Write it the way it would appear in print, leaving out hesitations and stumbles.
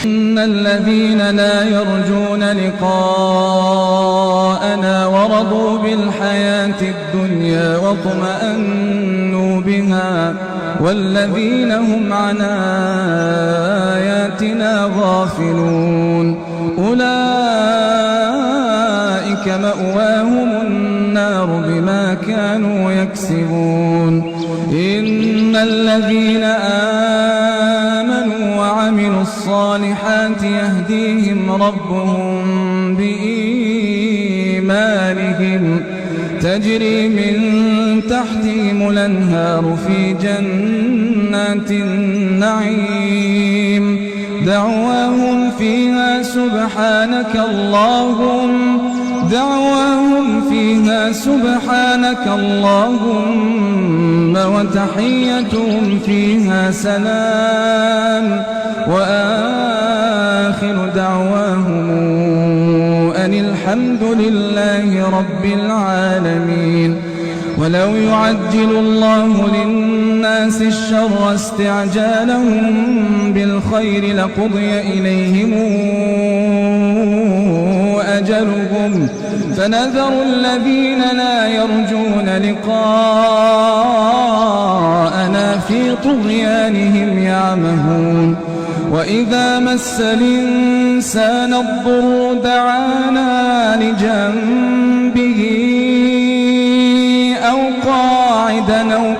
إن الذين لا يرجون لقاءنا ورضوا بالحياة الدنيا واطمأنوا بها والذين هم عن آياتنا غافلون أولئك مأواهم النار بما كانوا يكسبون. إن الذين آمنوا وعملوا الصالحات يهديهم ربهم بإيمانهم تجري من تحتهم الأنهار في جنات النعيم دعواهم فيها سبحانك اللهم وتحيتهم فيها سلام وآخر دعواهم أن الحمد لله رب العالمين. ولو يعجل الله للناس الشر استعجالهم بالخير لقضي إليهم أجلهم فنذر الذين لا يرجون لقاءنا في طغيانهم يعمهون. وإذا مس الإنسان الضر دعانا لجنبه أو قاعدا أو